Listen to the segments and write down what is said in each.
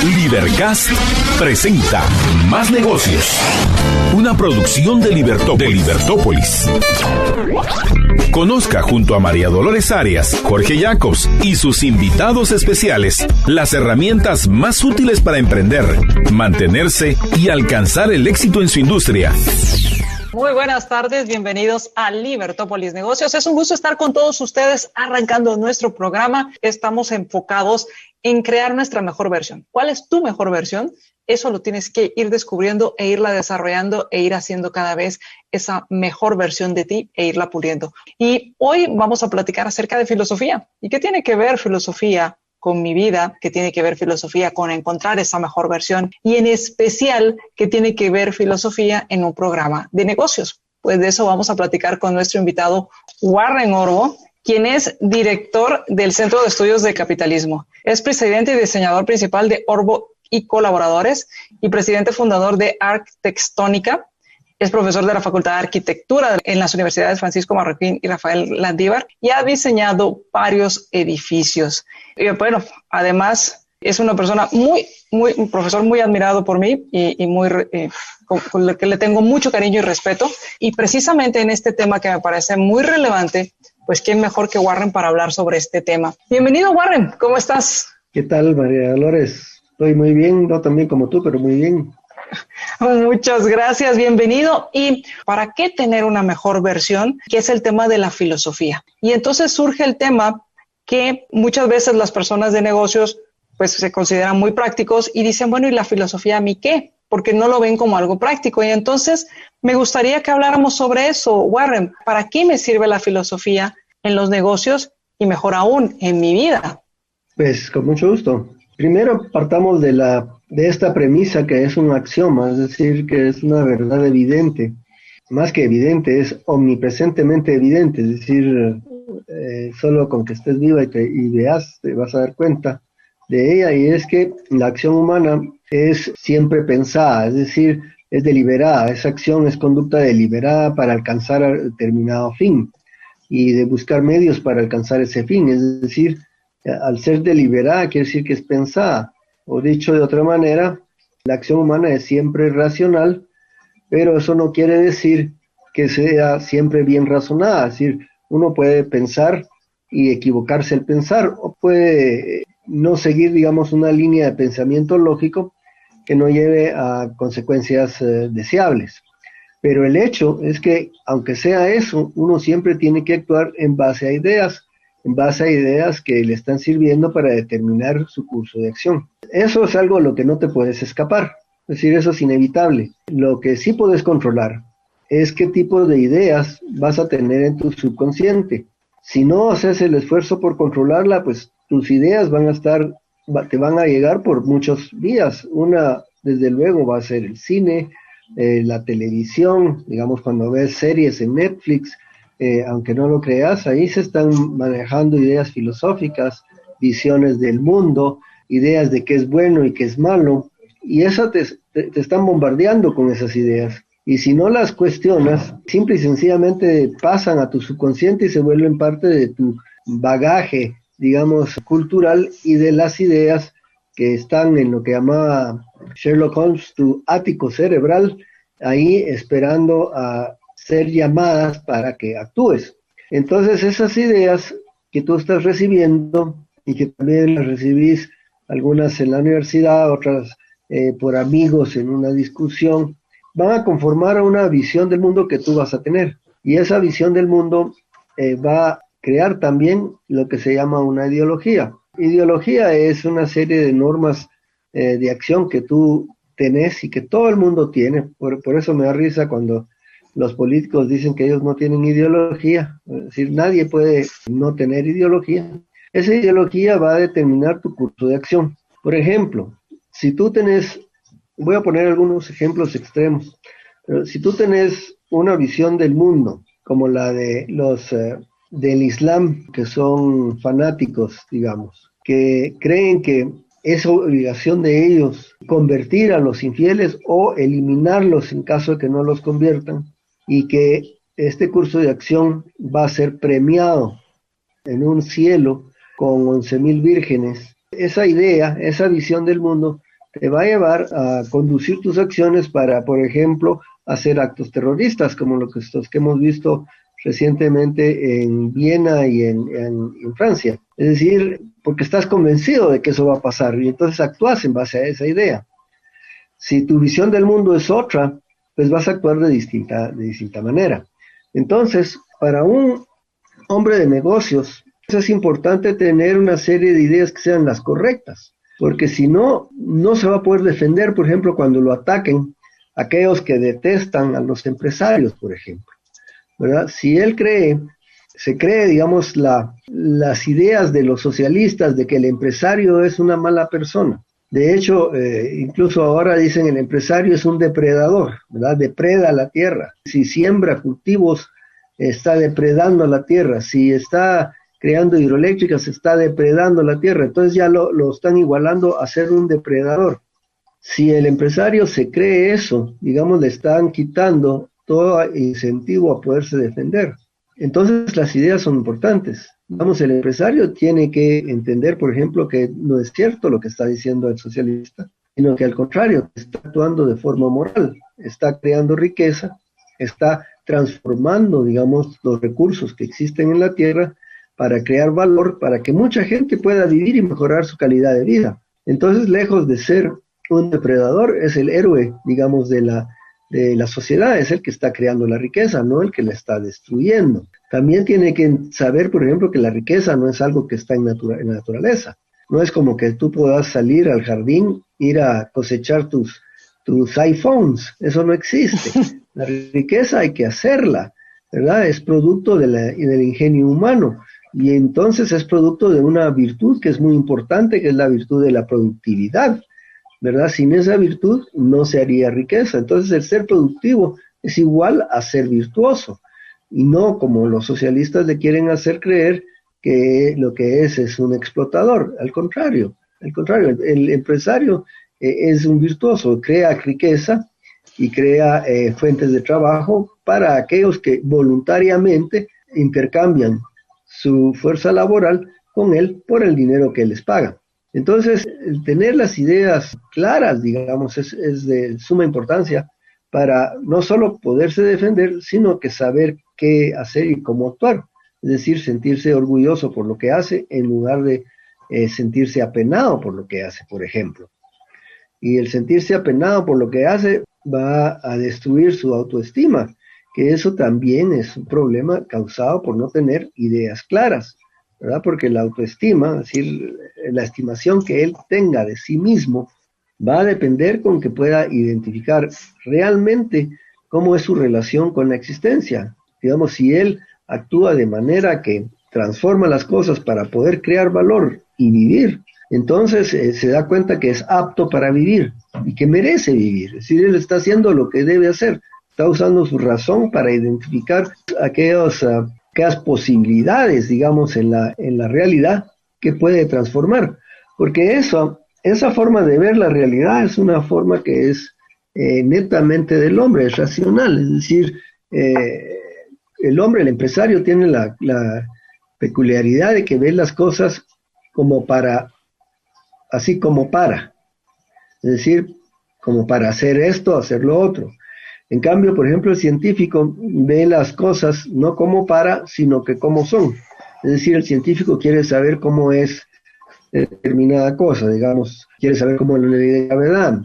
Libercast presenta Más Negocios, una producción de Libertópolis. Conozca junto a María Dolores Arias, Jorge Jacobs y sus invitados especiales las herramientas más útiles para emprender, mantenerse y alcanzar el éxito en su industria. Muy buenas tardes, bienvenidos a Libertópolis Negocios. Es un gusto estar con todos ustedes arrancando nuestro programa. Estamos enfocados en crear nuestra mejor versión. ¿Cuál es tu mejor versión? Eso lo tienes que ir descubriendo e irla desarrollando e ir haciendo cada vez esa mejor versión de ti e irla puliendo. Y hoy vamos a platicar acerca de filosofía. ¿Y qué tiene que ver filosofía con mi vida? ¿Qué tiene que ver filosofía con encontrar esa mejor versión? Y en especial, ¿qué tiene que ver filosofía en un programa de negocios? Pues de eso vamos a platicar con nuestro invitado Warren Orbo, quien es director del Centro de Estudios de Capitalismo. Es presidente y diseñador principal de Orbo y Colaboradores y presidente fundador de Arquitectónica. Es profesor de la Facultad de Arquitectura en las universidades Francisco Marroquín y Rafael Landívar y ha diseñado varios edificios. Y bueno, además es una persona un profesor muy admirado por mí y con el que le tengo mucho cariño y respeto. Y precisamente en este tema que me parece muy relevante, pues quién mejor que Warren para hablar sobre este tema. Bienvenido, Warren, ¿cómo estás? ¿Qué tal, María Dolores? Estoy muy bien, no tan bien como tú, pero muy bien. Muchas gracias, bienvenido. ¿Y para qué tener una mejor versión? Que es el tema de la filosofía. Y entonces surge el tema que muchas veces las personas de negocios pues se consideran muy prácticos y dicen, bueno, ¿y la filosofía a mí qué? Porque no lo ven como algo práctico. Y entonces me gustaría que habláramos sobre eso, Warren. ¿Para qué me sirve la filosofía en los negocios y mejor aún en mi vida? Pues con mucho gusto. Primero partamos de esta premisa que es un axioma, es decir, que es una verdad evidente. Más que evidente, es omnipresentemente evidente, es decir, solo con que estés viva y veas, te vas a dar cuenta de ella, y es que la acción humana es siempre pensada, es decir, es deliberada. Esa acción es conducta deliberada para alcanzar determinado fin y de buscar medios para alcanzar ese fin, es decir, al ser deliberada quiere decir que es pensada, o dicho de otra manera, la acción humana es siempre racional, pero eso no quiere decir que sea siempre bien razonada. Es decir, uno puede pensar y equivocarse al pensar, o puede no seguir, digamos, una línea de pensamiento lógico que no lleve a consecuencias deseables. Pero el hecho es que, aunque sea eso, uno siempre tiene que actuar en base a ideas que le están sirviendo para determinar su curso de acción. Eso es algo a lo que no te puedes escapar, es decir, eso es inevitable. Lo que sí puedes controlar es qué tipo de ideas vas a tener en tu subconsciente. Si no haces el esfuerzo por controlarla, pues tus ideas te van a llegar por muchas vías. Una, desde luego, va a ser el cine, la televisión, digamos cuando ves series en Netflix, aunque no lo creas, ahí se están manejando ideas filosóficas, visiones del mundo, ideas de qué es bueno y qué es malo, y eso te están bombardeando con esas ideas. Y si no las cuestionas, simple y sencillamente pasan a tu subconsciente y se vuelven parte de tu bagaje, digamos, cultural, y de las ideas que están en lo que llamaba Sherlock Holmes, tu ático cerebral, ahí esperando a ser llamadas para que actúes. Entonces esas ideas que tú estás recibiendo y que también las recibís, algunas en la universidad, otras por amigos en una discusión, van a conformar una visión del mundo que tú vas a tener. Y esa visión del mundo va a crear también lo que se llama una ideología. Ideología es una serie de normas de acción que tú tenés y que todo el mundo tiene. Por eso me da risa cuando los políticos dicen que ellos no tienen ideología, es decir, nadie puede no tener ideología. Esa ideología va a determinar tu curso de acción. Por ejemplo, si tú voy a poner algunos ejemplos extremos, pero si tú tenés una visión del mundo, como la de los del Islam, que son fanáticos, digamos, que creen que es obligación de ellos convertir a los infieles o eliminarlos en caso de que no los conviertan, y que este curso de acción va a ser premiado en un cielo con 11,000 vírgenes. Esa idea, esa visión del mundo te va a llevar a conducir tus acciones para, por ejemplo, hacer actos terroristas, como los que hemos visto recientemente en Viena y en Francia. Es decir, porque estás convencido de que eso va a pasar y entonces actúas en base a esa idea. Si tu visión del mundo es otra, pues vas a actuar de distinta manera. Entonces, para un hombre de negocios, es importante tener una serie de ideas que sean las correctas, porque si no, no se va a poder defender, por ejemplo, cuando lo ataquen aquellos que detestan a los empresarios, por ejemplo, ¿verdad? Si él se cree, digamos, las ideas de los socialistas de que el empresario es una mala persona. De hecho, incluso ahora dicen el empresario es un depredador, ¿verdad? Depreda la tierra. Si siembra cultivos, está depredando la tierra. Si está creando hidroeléctricas, está depredando la tierra. Entonces ya lo están igualando a ser un depredador. Si el empresario se cree eso, digamos, le están quitando todo incentivo a poderse defender. Entonces las ideas son importantes. Vamos, el empresario tiene que entender, por ejemplo, que no es cierto lo que está diciendo el socialista, sino que al contrario, está actuando de forma moral, está creando riqueza, está transformando, digamos, los recursos que existen en la tierra para crear valor, para que mucha gente pueda vivir y mejorar su calidad de vida. Entonces, lejos de ser un depredador, es el héroe, digamos, de la sociedad, es el que está creando la riqueza, no el que la está destruyendo. También tiene que saber, por ejemplo, que la riqueza no es algo que está en la naturaleza. No es como que tú puedas salir al jardín, ir a cosechar tus iPhones. Eso no existe. La riqueza hay que hacerla, ¿verdad? Es producto del ingenio humano. Y entonces es producto de una virtud que es muy importante, que es la virtud de la productividad, ¿verdad? Sin esa virtud no se haría riqueza. Entonces el ser productivo es igual a ser virtuoso, y no como los socialistas le quieren hacer creer que lo que es un explotador. Al contrario, el empresario es un virtuoso, crea riqueza y crea fuentes de trabajo para aquellos que voluntariamente intercambian su fuerza laboral con él por el dinero que les paga. Entonces, el tener las ideas claras, digamos, es de suma importancia para no solo poderse defender, sino que saber qué hacer y cómo actuar. Es decir, sentirse orgulloso por lo que hace en lugar de sentirse apenado por lo que hace, por ejemplo. Y el sentirse apenado por lo que hace va a destruir su autoestima, que eso también es un problema causado por no tener ideas claras, ¿verdad? Porque la autoestima, es decir, la estimación que él tenga de sí mismo, va a depender con que pueda identificar realmente cómo es su relación con la existencia. Digamos, si él actúa de manera que transforma las cosas para poder crear valor y vivir, entonces se da cuenta que es apto para vivir y que merece vivir. Es decir, él está haciendo lo que debe hacer, está usando su razón para identificar aquellas posibilidades, digamos, en la realidad que puede transformar. Porque esa forma de ver la realidad es una forma que es netamente del hombre, es racional. Es decir, el hombre, el empresario, tiene la peculiaridad de que ve las cosas como así como para. Es decir, como para hacer esto, hacer lo otro. En cambio, por ejemplo, el científico ve las cosas no como para, sino que como son. Es decir, el científico quiere saber cómo es determinada cosa, digamos, quiere saber cómo es la ley de gravedad,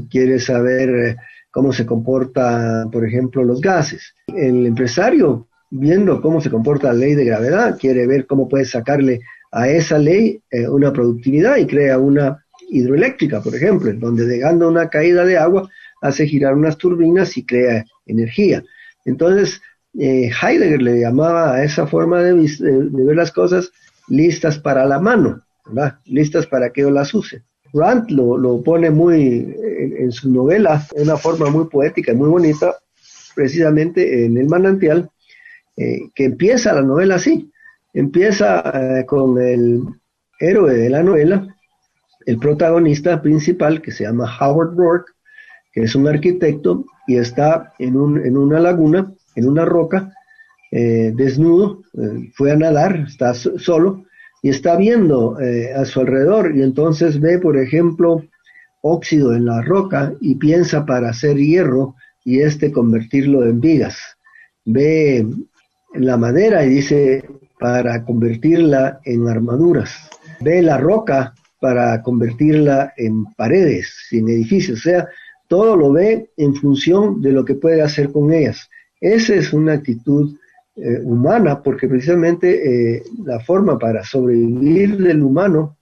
quiere saber cómo se comporta, por ejemplo, los gases. El empresario, viendo cómo se comporta la ley de gravedad, quiere ver cómo puede sacarle a esa ley una productividad y crea una hidroeléctrica, por ejemplo, donde llegando a una caída de agua hace girar unas turbinas y crea energía. Entonces, Heidegger le llamaba a esa forma de ver las cosas listas para la mano, ¿verdad? Listas para que yo las use. Rand lo pone muy en su novela, de una forma muy poética y muy bonita, precisamente en El manantial, que empieza la novela así. Empieza con el héroe de la novela, el protagonista principal, que se llama Howard Rourke, que es un arquitecto y está en una laguna, en una roca, desnudo, fue a nadar, está solo, y está viendo a su alrededor, y entonces ve, por ejemplo, óxido en la roca y piensa para hacer hierro y convertirlo en vigas. Ve la madera y dice para convertirla en armaduras. Ve la roca para convertirla en paredes, en edificios. O sea, todo lo ve en función de lo que puede hacer con ellas. Esa es una actitud humana, porque precisamente la forma para sobrevivir del humano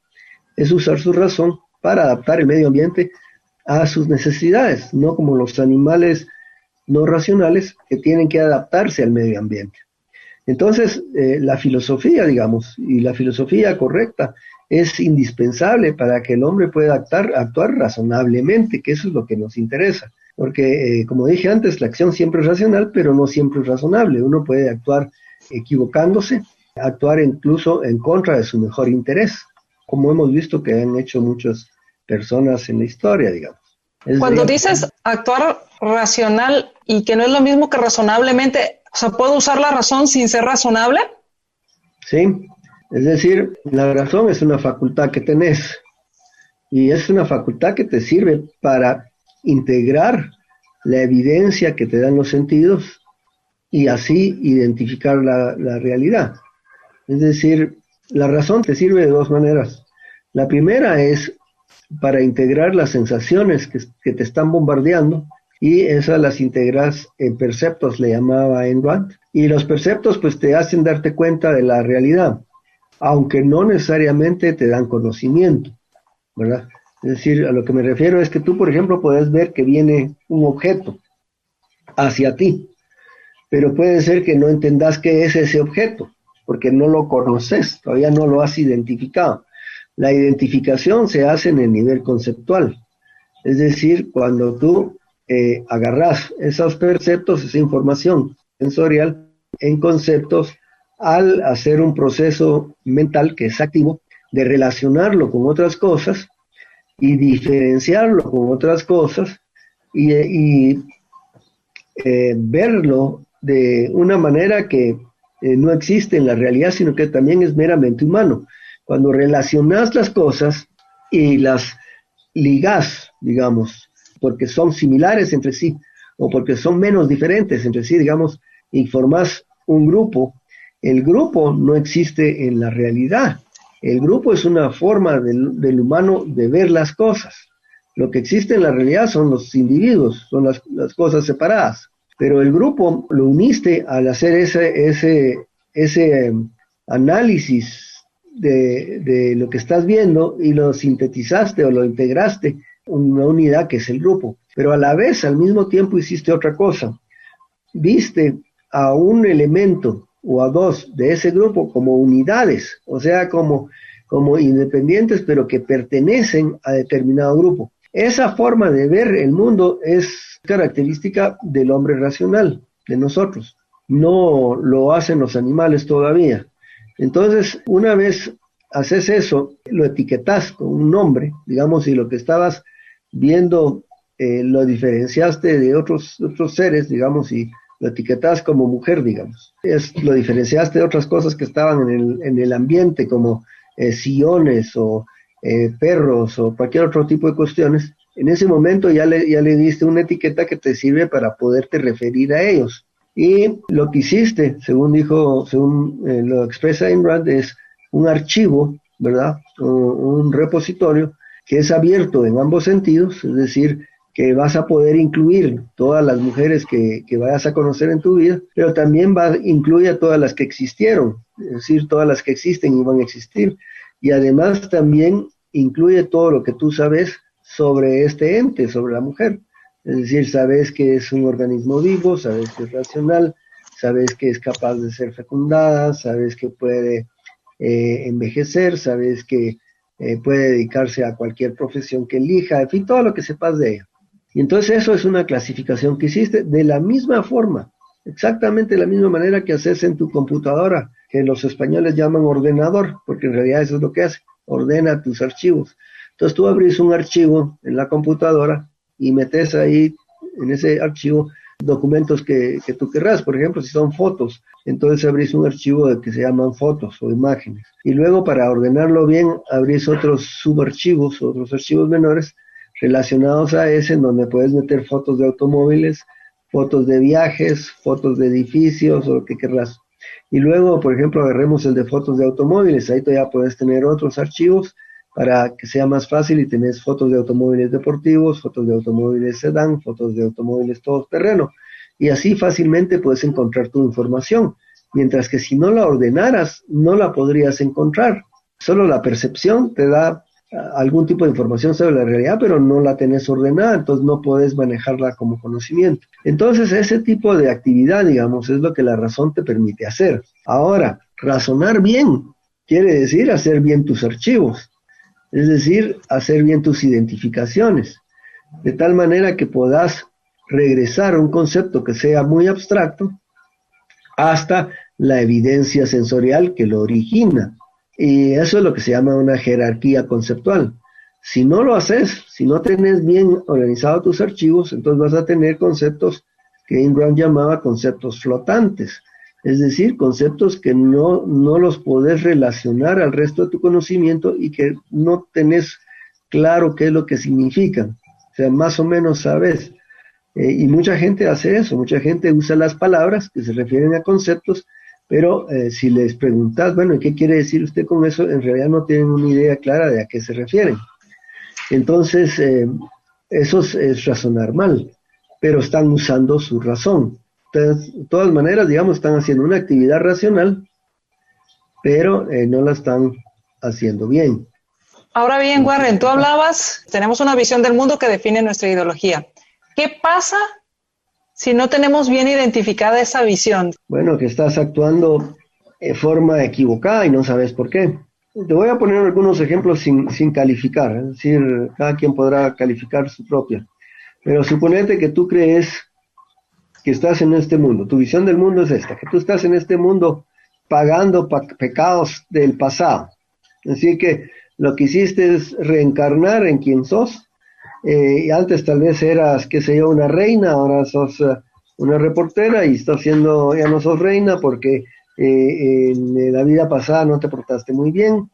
es usar su razón para adaptar el medio ambiente a sus necesidades, no como los animales no racionales que tienen que adaptarse al medio ambiente. Entonces, la filosofía, digamos, y la filosofía correcta es indispensable para que el hombre pueda actuar razonablemente, que eso es lo que nos interesa. Porque, como dije antes, la acción siempre es racional, pero no siempre es razonable. Uno puede actuar equivocándose, actuar incluso en contra de su mejor interés, como hemos visto que han hecho muchas personas en la historia, digamos. Cuando dices actuar racional y que no es lo mismo que razonablemente, o sea, ¿puedo usar la razón sin ser razonable? Sí, es decir, la razón es una facultad que tenés y es una facultad que te sirve para integrar la evidencia que te dan los sentidos y así identificar la realidad. Es decir, la razón te sirve de dos maneras. La primera es para integrar las sensaciones que te están bombardeando, y esas las integras en perceptos, le llamaba Ayn Rand, y los perceptos pues te hacen darte cuenta de la realidad, aunque no necesariamente te dan conocimiento, ¿verdad? Es decir, a lo que me refiero es que tú, por ejemplo, puedes ver que viene un objeto hacia ti, pero puede ser que no entendas qué es ese objeto, porque no lo conoces, todavía no lo has identificado. La identificación se hace en el nivel conceptual, es decir, cuando tú agarras esos perceptos, esa información sensorial en conceptos, al hacer un proceso mental que es activo, de relacionarlo con otras cosas y diferenciarlo con otras cosas y verlo de una manera que no existe en la realidad, sino que también es meramente humano. Cuando relacionas las cosas y las ligas, digamos, porque son similares entre sí, o porque son menos diferentes entre sí, digamos, y formás un grupo, el grupo no existe en la realidad. El grupo es una forma del humano de ver las cosas. Lo que existe en la realidad son los individuos, son las cosas separadas. Pero el grupo lo uniste al hacer ese análisis de lo que estás viendo y lo sintetizaste o lo integraste en una unidad que es el grupo. Pero a la vez, al mismo tiempo, hiciste otra cosa. Viste a un elemento o a dos de ese grupo como unidades, o sea, como independientes, pero que pertenecen a determinado grupo. Esa forma de ver el mundo es característica del hombre racional, de nosotros. No lo hacen los animales todavía. Entonces, una vez haces eso, lo etiquetas con un nombre, digamos, y lo que estabas viendo lo diferenciaste de otros seres, digamos, y lo etiquetas como mujer, digamos. Lo diferenciaste de otras cosas que estaban en el ambiente, como sillones o perros o cualquier otro tipo de cuestiones. En ese momento ya le diste una etiqueta que te sirve para poderte referir a ellos. Y lo que hiciste, según lo expresa Ayn Rand, es un archivo, ¿verdad? Un repositorio que es abierto en ambos sentidos, es decir, que vas a poder incluir todas las mujeres que vayas a conocer en tu vida, pero también incluye a todas las que existieron, es decir, todas las que existen y van a existir, y además también incluye todo lo que tú sabes sobre este ente, sobre la mujer. Es decir, sabes que es un organismo vivo, sabes que es racional, sabes que es capaz de ser fecundada, sabes que puede envejecer, sabes que puede dedicarse a cualquier profesión que elija, en fin, todo lo que sepas de ella. Y entonces eso es una clasificación que hiciste de la misma forma, exactamente de la misma manera que haces en tu computadora, que los españoles llaman ordenador, porque en realidad eso es lo que hace, ordena tus archivos. Entonces tú abrís un archivo en la computadora y metes ahí en ese archivo documentos que tú querrás. Por ejemplo, si son fotos, entonces abrís un archivo que se llaman fotos o imágenes. Y luego, para ordenarlo bien, abrís otros subarchivos, otros archivos menores relacionados a ese, en donde puedes meter fotos de automóviles, fotos de viajes, fotos de edificios o lo que querrás. Y luego, por ejemplo, agarremos el de fotos de automóviles, ahí todavía puedes tener otros archivos para que sea más fácil y tenés fotos de automóviles deportivos, fotos de automóviles sedán, fotos de automóviles todoterreno. Y así fácilmente puedes encontrar tu información, mientras que si no la ordenaras, no la podrías encontrar. Solo la percepción te da algún tipo de información sobre la realidad, pero no la tenés ordenada, entonces no podés manejarla como conocimiento. Entonces ese tipo de actividad, digamos, es lo que la razón te permite hacer. Ahora, razonar bien quiere decir hacer bien tus archivos, es decir, hacer bien tus identificaciones, de tal manera que puedas regresar a un concepto que sea muy abstracto hasta la evidencia sensorial que lo origina. Y eso es lo que se llama una jerarquía conceptual. Si no lo haces, si no tenés bien organizados tus archivos, entonces vas a tener conceptos que Ayn Rand llamaba conceptos flotantes, es decir, conceptos que no los podés relacionar al resto de tu conocimiento y que no tenés claro qué es lo que significan. O sea, más o menos sabes. Y mucha gente hace eso, mucha gente usa las palabras que se refieren a conceptos, pero si les preguntas, bueno, ¿qué quiere decir usted con eso? En realidad no tienen una idea clara de a qué se refieren. Entonces, eso es razonar mal, pero están usando su razón. Entonces, de todas maneras, digamos, están haciendo una actividad racional, pero no la están haciendo bien. Ahora bien, Warren, tú hablabas, tenemos una visión del mundo que define nuestra ideología. ¿Qué pasa si no tenemos bien identificada esa visión? Bueno, que estás actuando de forma equivocada y no sabes por qué. Te voy a poner algunos ejemplos sin calificar, es decir, cada quien podrá calificar su propia. Pero suponete que tú crees que estás en este mundo, tu visión del mundo es esta, que tú estás en este mundo pagando pecados del pasado. Es decir, que lo que hiciste es reencarnar en quien sos. Y antes tal vez eras, qué sé yo, una reina, ahora sos una reportera y estás siendo, ya no sos reina porque en la vida pasada no te portaste muy bien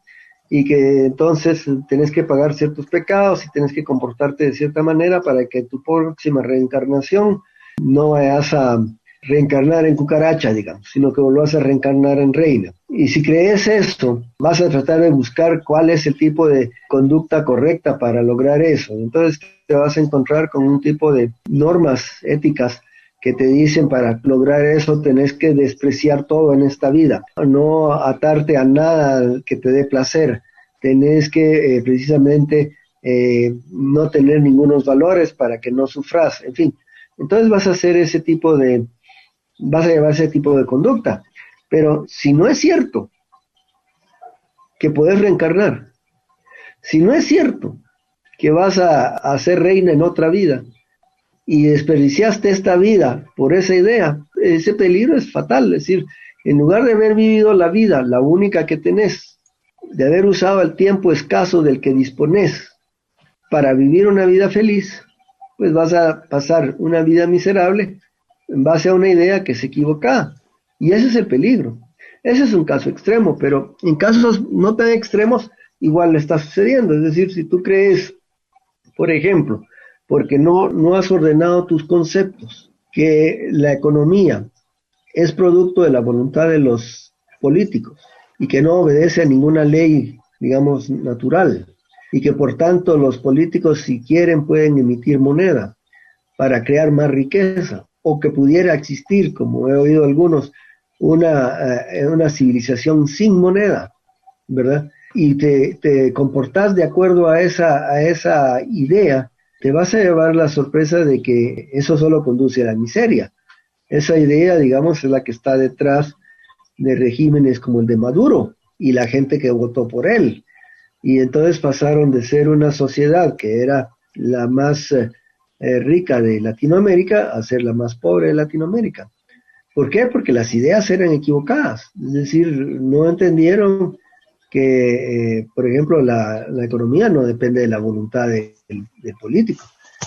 y que entonces tenés que pagar ciertos pecados y tenés que comportarte de cierta manera para que tu próxima reencarnación no vayas a reencarnar en cucaracha, digamos, sino que lo vas a reencarnar en reina. Y si crees esto, vas a tratar de buscar cuál es el tipo de conducta correcta para lograr eso. Entonces te vas a encontrar con un tipo de normas éticas que te dicen para lograr eso tenés que despreciar todo en esta vida, no atarte a nada que te dé placer, tenés que precisamente no tener ningunos valores para que no sufras, en fin. Entonces vas a llevar ese tipo de conducta. Pero si no es cierto que puedes reencarnar, si no es cierto que vas a ser reina en otra vida y desperdiciaste esta vida por esa idea, ese peligro es fatal. Es decir, en lugar de haber vivido la vida, la única que tenés, de haber usado el tiempo escaso del que disponés para vivir una vida feliz, pues vas a pasar una vida miserable en base a una idea que es equivocada. Y ese es el peligro. Ese es un caso extremo, pero en casos no tan extremos igual le está sucediendo. Es decir, si tú crees, por ejemplo, porque no has ordenado tus conceptos, que la economía es producto de la voluntad de los políticos y que no obedece a ninguna ley, digamos, natural, y que por tanto los políticos, si quieren, pueden emitir moneda para crear más riqueza, o que pudiera existir, como he oído algunos, una civilización sin moneda, ¿verdad? Y te comportas de acuerdo a esa idea, te vas a llevar la sorpresa de que eso solo conduce a la miseria. Esa idea, digamos, es la que está detrás de regímenes como el de Maduro y la gente que votó por él. Y entonces pasaron de ser una sociedad que era la más rica de Latinoamérica a ser la más pobre de Latinoamérica. ¿Por qué? Porque las ideas eran equivocadas. Es decir, no entendieron que, por ejemplo, la economía no depende de la voluntad del político,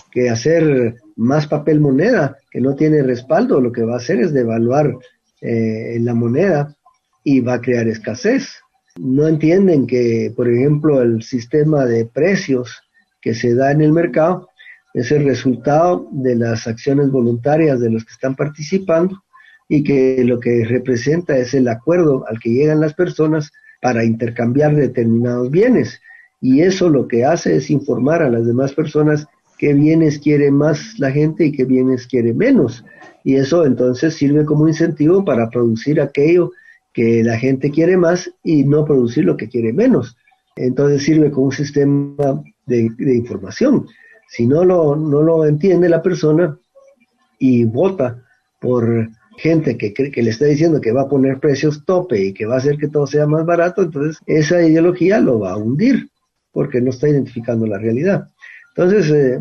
que hacer más papel moneda que no tiene respaldo, lo que va a hacer es devaluar la moneda y va a crear escasez. No entienden que, por ejemplo, el sistema de precios que se da en el mercado es el resultado de las acciones voluntarias de los que están participando y que lo que representa es el acuerdo al que llegan las personas para intercambiar determinados bienes. Y eso lo que hace es informar a las demás personas qué bienes quiere más la gente y qué bienes quiere menos. Y eso entonces sirve como incentivo para producir aquello que la gente quiere más y no producir lo que quiere menos. Entonces sirve como un sistema de información. Si no lo entiende la persona y vota por gente que le está diciendo que va a poner precios tope y que va a hacer que todo sea más barato, entonces esa ideología lo va a hundir porque no está identificando la realidad. Entonces,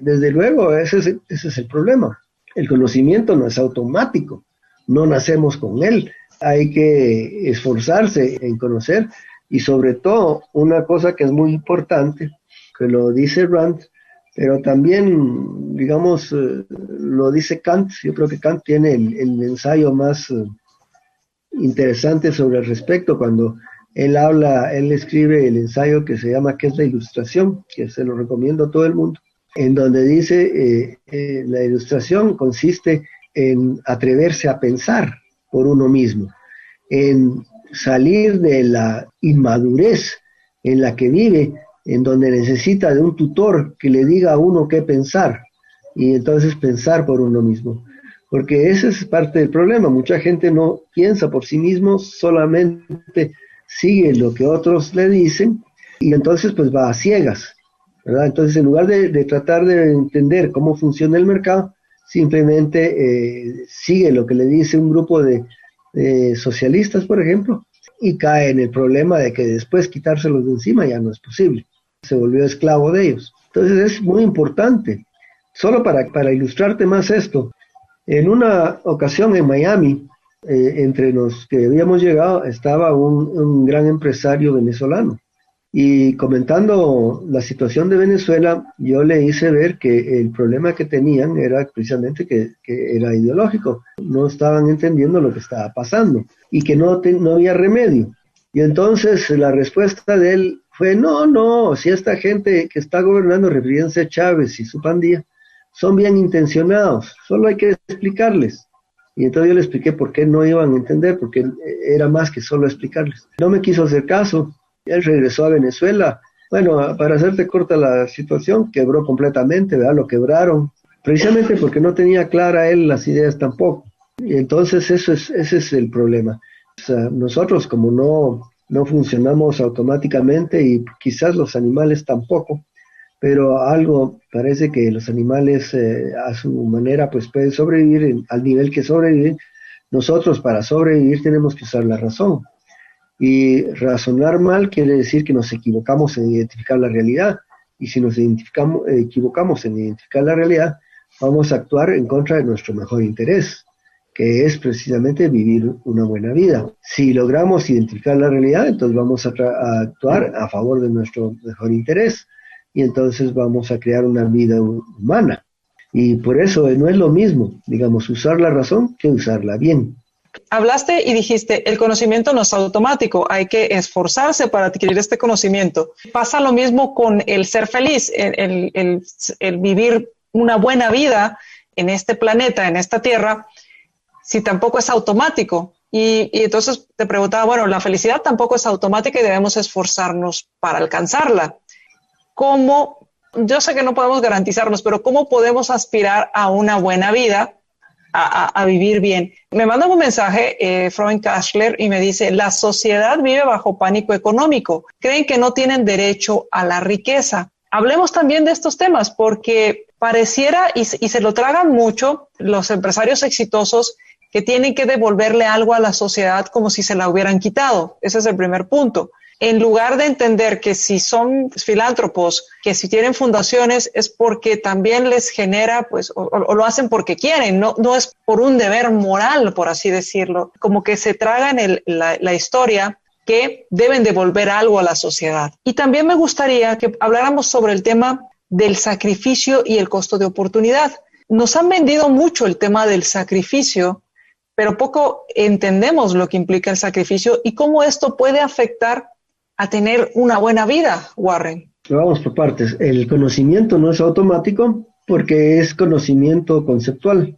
desde luego, ese es el problema. El conocimiento no es automático, no nacemos con él. Hay que esforzarse en conocer y sobre todo una cosa que es muy importante, que lo dice Rand, pero también, digamos, lo dice Kant. Yo creo que Kant tiene el ensayo más interesante sobre el respecto cuando él escribe el ensayo que se llama ¿Qué es la ilustración?, que se lo recomiendo a todo el mundo, en donde dice la ilustración consiste en atreverse a pensar por uno mismo, en salir de la inmadurez en la que vive, en donde necesita de un tutor que le diga a uno qué pensar, y entonces pensar por uno mismo. Porque ese es parte del problema. Mucha gente no piensa por sí mismo, solamente sigue lo que otros le dicen, y entonces pues va a ciegas, ¿verdad? Entonces en lugar de tratar de entender cómo funciona el mercado, simplemente sigue lo que le dice un grupo de socialistas, por ejemplo, y cae en el problema de que después quitárselos de encima ya no es posible. Se volvió esclavo de ellos. Entonces es muy importante. Solo para ilustrarte más esto, en una ocasión en Miami, entre los que habíamos llegado, estaba un gran empresario venezolano. Y comentando la situación de Venezuela, yo le hice ver que el problema que tenían era precisamente que era ideológico. No estaban entendiendo lo que estaba pasando y que no había remedio. Y entonces la respuesta de él fue, no, si esta gente que está gobernando, refiriéndose a Chávez y su pandilla, son bien intencionados, solo hay que explicarles. Y entonces yo le expliqué por qué no iban a entender, porque era más que solo explicarles. No me quiso hacer caso, él regresó a Venezuela. Bueno, para hacerte corta la situación, quebró completamente, ¿verdad? Lo quebraron, precisamente porque no tenía clara él las ideas tampoco. Y entonces ese es el problema. O sea, nosotros como no funcionamos automáticamente y quizás los animales tampoco, pero algo parece que los animales a su manera pues pueden sobrevivir al nivel que sobreviven. Nosotros para sobrevivir tenemos que usar la razón. Y razonar mal quiere decir que nos equivocamos en identificar la realidad. Y si nos equivocamos en identificar la realidad, vamos a actuar en contra de nuestro mejor interés, que es precisamente vivir una buena vida. Si logramos identificar la realidad, entonces vamos a actuar a favor de nuestro mejor interés y entonces vamos a crear una vida humana. Y por eso no es lo mismo, digamos, usar la razón que usarla bien. Hablaste y dijiste, el conocimiento no es automático, hay que esforzarse para adquirir este conocimiento. Pasa lo mismo con el ser feliz, el vivir una buena vida en este planeta, en esta tierra, si tampoco es automático. Y entonces te preguntaba, bueno, la felicidad tampoco es automática y debemos esforzarnos para alcanzarla. ¿Cómo? Yo sé que no podemos garantizarnos, pero ¿cómo podemos aspirar a una buena vida, a vivir bien? Me manda un mensaje, Freud Kashler, y me dice, la sociedad vive bajo pánico económico. Creen que no tienen derecho a la riqueza. Hablemos también de estos temas, porque pareciera, y se lo tragan mucho, los empresarios exitosos que tienen que devolverle algo a la sociedad como si se la hubieran quitado. Ese es el primer punto. En lugar de entender que si son filántropos, que si tienen fundaciones, es porque también les genera, pues, o lo hacen porque quieren, no es por un deber moral, por así decirlo. Como que se tragan la historia que deben devolver algo a la sociedad. Y también me gustaría que habláramos sobre el tema del sacrificio y el costo de oportunidad. Nos han vendido mucho el tema del sacrificio, pero poco entendemos lo que implica el sacrificio y cómo esto puede afectar a tener una buena vida, Warren. Vamos por partes. El conocimiento no es automático porque es conocimiento conceptual.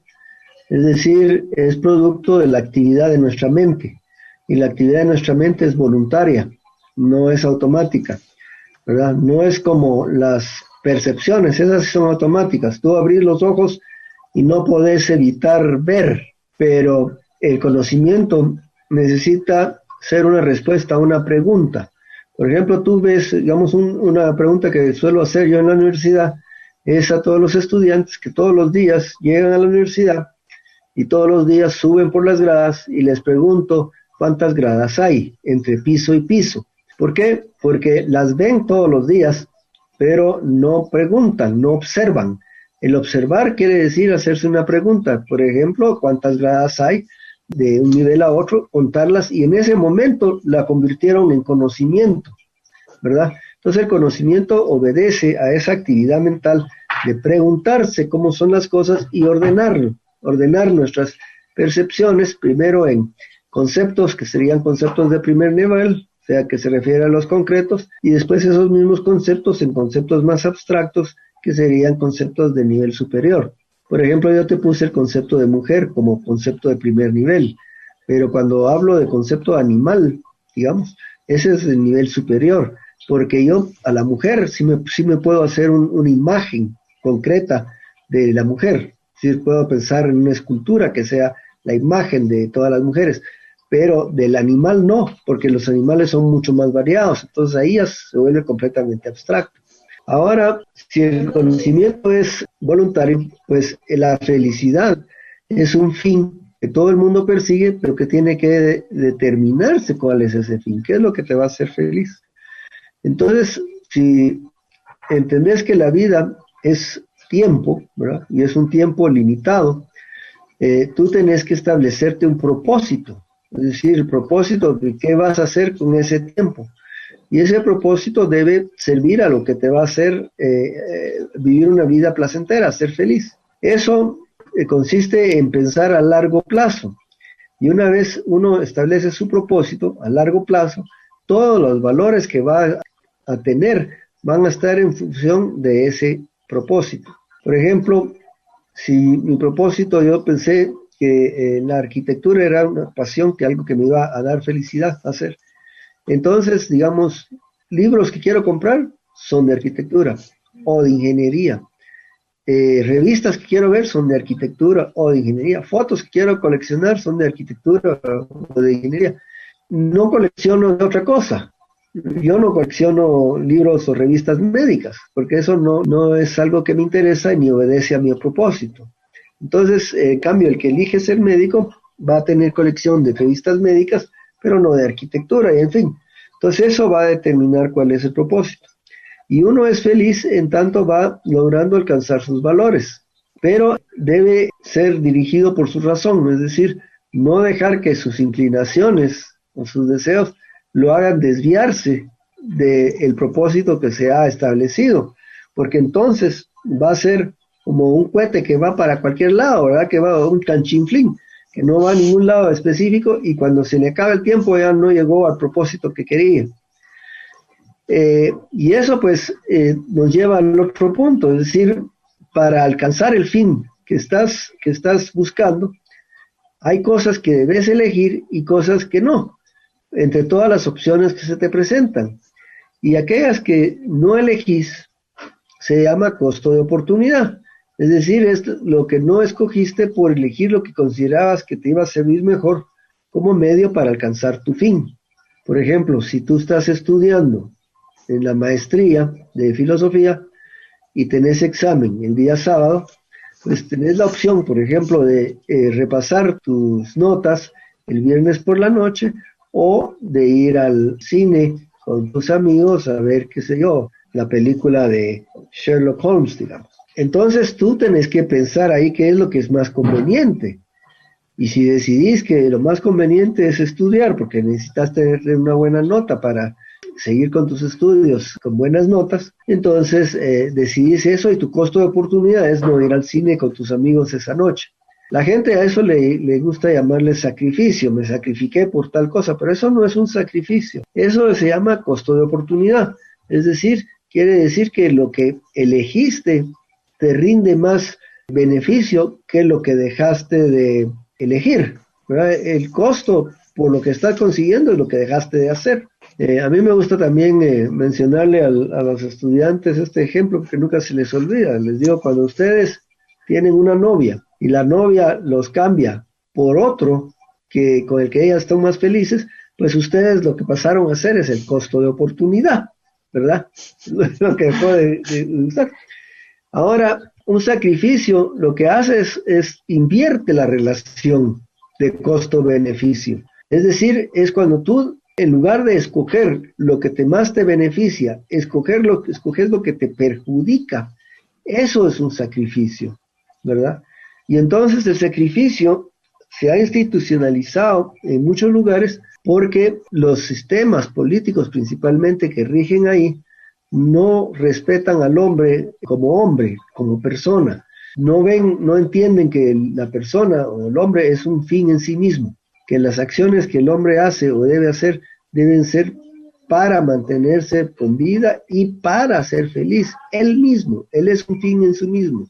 Es decir, es producto de la actividad de nuestra mente. Y la actividad de nuestra mente es voluntaria, no es automática, ¿verdad? No es como las percepciones, esas son automáticas. Tú abrís los ojos y no podés evitar ver, pero el conocimiento necesita ser una respuesta a una pregunta. Por ejemplo, tú ves, digamos, una pregunta que suelo hacer yo en la universidad, es a todos los estudiantes que todos los días llegan a la universidad y todos los días suben por las gradas y les pregunto cuántas gradas hay entre piso y piso. ¿Por qué? Porque las ven todos los días, pero no preguntan, no observan. El observar quiere decir hacerse una pregunta. Por ejemplo, ¿cuántas gradas hay de un nivel a otro? Contarlas, y en ese momento la convirtieron en conocimiento, ¿verdad? Entonces el conocimiento obedece a esa actividad mental de preguntarse cómo son las cosas y ordenar nuestras percepciones, primero en conceptos que serían conceptos de primer nivel, o sea, que se refiere a los concretos, y después esos mismos conceptos en conceptos más abstractos, que serían conceptos de nivel superior. Por ejemplo, yo te puse el concepto de mujer como concepto de primer nivel, pero cuando hablo de concepto de animal, digamos, ese es el nivel superior, porque yo a la mujer sí me puedo hacer una imagen concreta de la mujer. Sí puedo pensar en una escultura que sea la imagen de todas las mujeres, pero del animal no, porque los animales son mucho más variados, entonces ahí ya se vuelve completamente abstracto. Ahora, si el conocimiento es voluntario, pues la felicidad es un fin que todo el mundo persigue, pero que tiene que determinarse cuál es ese fin, qué es lo que te va a hacer feliz. Entonces, si entendés que la vida es tiempo, ¿verdad? Y es un tiempo limitado, tú tenés que establecerte un propósito, es decir, el propósito de qué vas a hacer con ese tiempo. Y ese propósito debe servir a lo que te va a hacer vivir una vida placentera, ser feliz. Eso consiste en pensar a largo plazo. Y una vez uno establece su propósito a largo plazo, todos los valores que va a tener van a estar en función de ese propósito. Por ejemplo, si mi propósito, yo pensé que la arquitectura era una pasión, que algo que me iba a dar felicidad hacer. Entonces, digamos, libros que quiero comprar son de arquitectura o de ingeniería. Revistas que quiero ver son de arquitectura o de ingeniería. Fotos que quiero coleccionar son de arquitectura o de ingeniería. No colecciono de otra cosa. Yo no colecciono libros o revistas médicas, porque eso no es algo que me interesa ni obedece a mi propósito. Entonces, en cambio, el que elige ser médico va a tener colección de revistas médicas, pero no de arquitectura, y en fin. Entonces, eso va a determinar cuál es el propósito. Y uno es feliz en tanto va logrando alcanzar sus valores, pero debe ser dirigido por su razón, es decir, no dejar que sus inclinaciones o sus deseos lo hagan desviarse del propósito que se ha establecido, porque entonces va a ser como un cohete que va para cualquier lado, ¿verdad? Que va a un canchinflín, que no va a ningún lado específico, y cuando se le acaba el tiempo ya no llegó al propósito que quería. Y eso pues nos lleva al otro punto, es decir, para alcanzar el fin que estás buscando, hay cosas que debes elegir y cosas que no, entre todas las opciones que se te presentan. Y aquellas que no elegís se llama costo de oportunidad. Es decir, es lo que no escogiste por elegir lo que considerabas que te iba a servir mejor como medio para alcanzar tu fin. Por ejemplo, si tú estás estudiando en la maestría de filosofía y tenés examen el día sábado, pues tenés la opción, por ejemplo, de repasar tus notas el viernes por la noche o de ir al cine con tus amigos a ver, qué sé yo, la película de Sherlock Holmes, digamos. Entonces tú tenés que pensar ahí qué es lo que es más conveniente. Y si decidís que lo más conveniente es estudiar, porque necesitas tener una buena nota para seguir con tus estudios con buenas notas, entonces decidís eso, y tu costo de oportunidad es no ir al cine con tus amigos esa noche. La gente a eso le gusta llamarle sacrificio, me sacrifiqué por tal cosa, pero eso no es un sacrificio, eso se llama costo de oportunidad. Es decir, quiere decir que lo que elegiste te rinde más beneficio que lo que dejaste de elegir, ¿verdad? El costo por lo que estás consiguiendo es lo que dejaste de hacer. A mí me gusta también mencionarle a los estudiantes este ejemplo porque nunca se les olvida. Les digo, cuando ustedes tienen una novia y la novia los cambia por otro con el que ellas están más felices, pues ustedes lo que pasaron a hacer es el costo de oportunidad, ¿verdad? Lo que dejó de usar. Ahora, un sacrificio lo que hace es invierte la relación de costo-beneficio. Es decir, es cuando tú, en lugar de escoger lo que más te beneficia, escoges lo que te perjudica. Eso es un sacrificio, ¿verdad? Y entonces el sacrificio se ha institucionalizado en muchos lugares porque los sistemas políticos principalmente que rigen ahí no respetan al hombre, como persona. No entienden que la persona o el hombre es un fin en sí mismo, que las acciones que el hombre hace o debe hacer deben ser para mantenerse con vida y para ser feliz. Él mismo, él es un fin en sí mismo.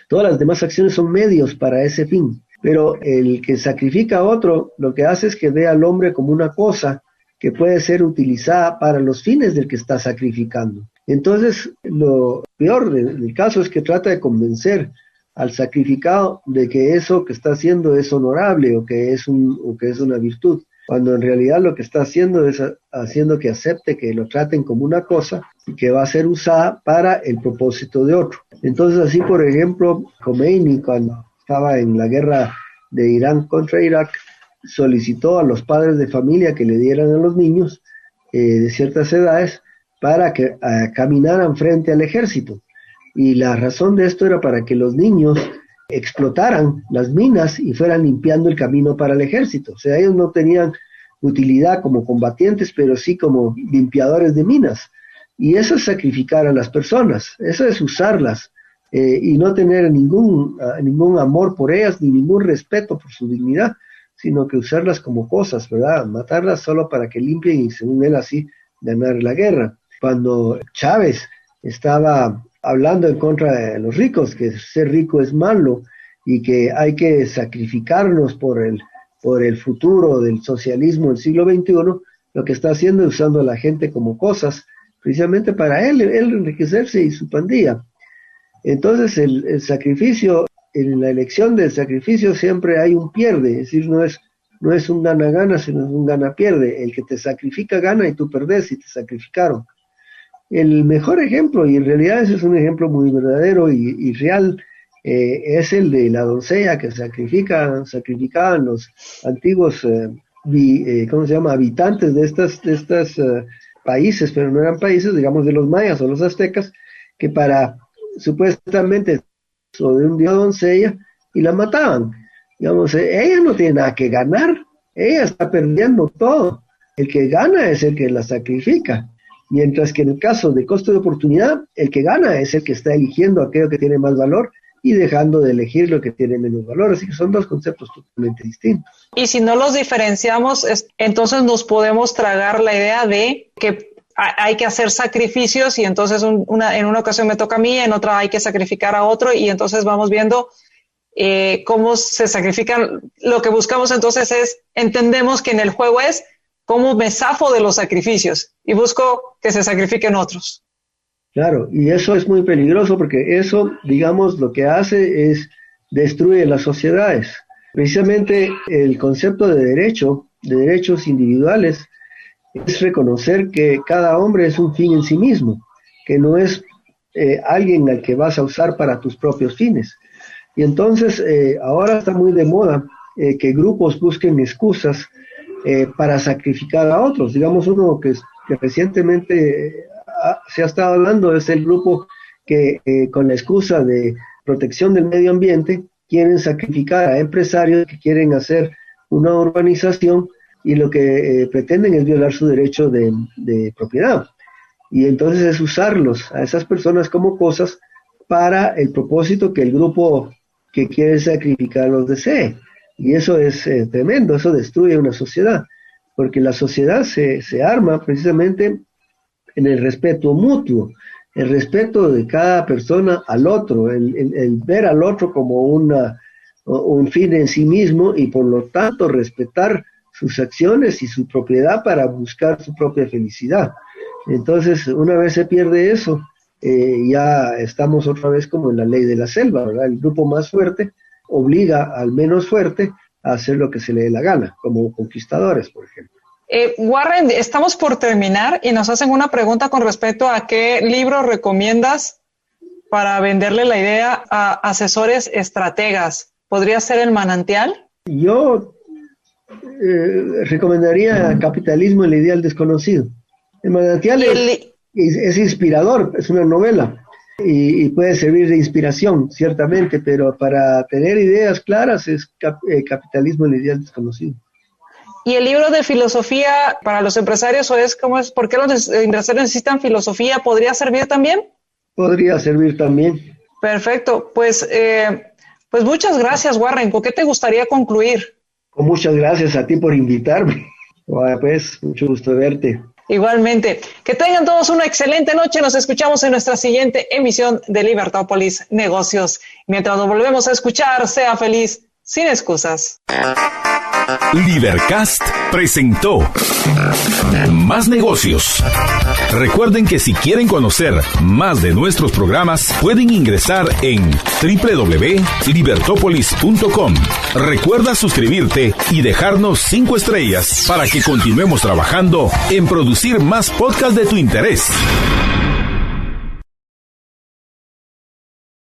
Todas las demás acciones son medios para ese fin. Pero el que sacrifica a otro, lo que hace es que ve al hombre como una cosa que puede ser utilizada para los fines del que está sacrificando. Entonces, lo peor del caso es que trata de convencer al sacrificado de que eso que está haciendo es honorable o que es una virtud, cuando en realidad lo que está haciendo es haciendo que acepte que lo traten como una cosa y que va a ser usada para el propósito de otro. Entonces, así por ejemplo, Khomeini, cuando estaba en la guerra de Irán contra Irak, solicitó a los padres de familia que le dieran a los niños de ciertas edades para que caminaran frente al ejército. Y la razón de esto era para que los niños explotaran las minas y fueran limpiando el camino para el ejército. O sea, ellos no tenían utilidad como combatientes, pero sí como limpiadores de minas. Y eso es sacrificar a las personas, eso es usarlas y no tener ningún amor por ellas, ni ningún respeto por su dignidad, sino que usarlas como cosas, ¿verdad? Matarlas solo para que limpien y, según él, así ganar la guerra. Cuando Chávez estaba hablando en contra de los ricos, que ser rico es malo y que hay que sacrificarnos por el futuro del socialismo del siglo XXI, lo que está haciendo es usando a la gente como cosas, precisamente para él enriquecerse y su pandilla. Entonces el sacrificio, en la elección del sacrificio siempre hay un pierde, es decir, no es un gana-gana, sino es un gana-pierde. El que te sacrifica gana y tú perdés y te sacrificaron. El mejor ejemplo, y en realidad ese es un ejemplo muy verdadero y real, es el de la doncella que sacrificaban los antiguos habitantes de estas países, pero no eran países, digamos, de los mayas o los aztecas, que para supuestamente sobre un día doncella y la mataban. Digamos, ella no tiene nada que ganar, ella está perdiendo todo. El que gana es el que la sacrifica. Mientras que en el caso de costo de oportunidad, el que gana es el que está eligiendo aquello que tiene más valor y dejando de elegir lo que tiene menos valor. Así que son dos conceptos totalmente distintos. Y si no los diferenciamos, entonces nos podemos tragar la idea de que hay que hacer sacrificios y entonces en una ocasión me toca a mí, en otra hay que sacrificar a otro y entonces vamos viendo cómo se sacrifican. Lo que buscamos entonces entendemos que en el juego es cómo me zafo de los sacrificios y busco que se sacrifiquen otros. Claro, y eso es muy peligroso porque eso, digamos, lo que hace es destruye las sociedades. Precisamente el concepto de derechos individuales, es reconocer que cada hombre es un fin en sí mismo, que no es alguien al que vas a usar para tus propios fines. Y entonces ahora está muy de moda que grupos busquen excusas para sacrificar a otros. Digamos, uno que recientemente se ha estado hablando es el grupo que con la excusa de protección del medio ambiente quieren sacrificar a empresarios que quieren hacer una urbanización y lo que pretenden es violar su derecho de propiedad. Y entonces es usarlos a esas personas como cosas para el propósito que el grupo que quiere sacrificarlos desee. Y eso es tremendo, eso destruye una sociedad, porque la sociedad se arma precisamente en el respeto mutuo, el respeto de cada persona al otro, el ver al otro como un fin en sí mismo y por lo tanto respetar sus acciones y su propiedad para buscar su propia felicidad. Entonces, una vez se pierde eso, ya estamos otra vez como en la ley de la selva, ¿verdad? El grupo más fuerte obliga al menos fuerte a hacer lo que se le dé la gana, como conquistadores, por ejemplo. Warren, estamos por terminar y nos hacen una pregunta con respecto a qué libro recomiendas para venderle la idea a asesores estrategas. ¿Podría ser El Manantial? Yo recomendaría Capitalismo, el ideal desconocido. El Manantial es inspirador, es una novela y puede servir de inspiración, ciertamente, pero para tener ideas claras es Capitalismo, el ideal desconocido. ¿Y el libro de filosofía para los empresarios por qué los empresarios necesitan filosofía? ¿Podría servir también? Podría servir también. Perfecto. Pues muchas gracias, Warren. ¿Con qué te gustaría concluir? Muchas gracias a ti por invitarme. Pues, mucho gusto verte. Igualmente. Que tengan todos una excelente noche. Nos escuchamos en nuestra siguiente emisión de Libertópolis Negocios. Mientras nos volvemos a escuchar, sea feliz, sin excusas. Libercast presentó Más Negocios. Recuerden que si quieren conocer más de nuestros programas, pueden ingresar en www.libertopolis.com. Recuerda suscribirte y dejarnos 5 estrellas para que continuemos trabajando en producir más podcasts de tu interés.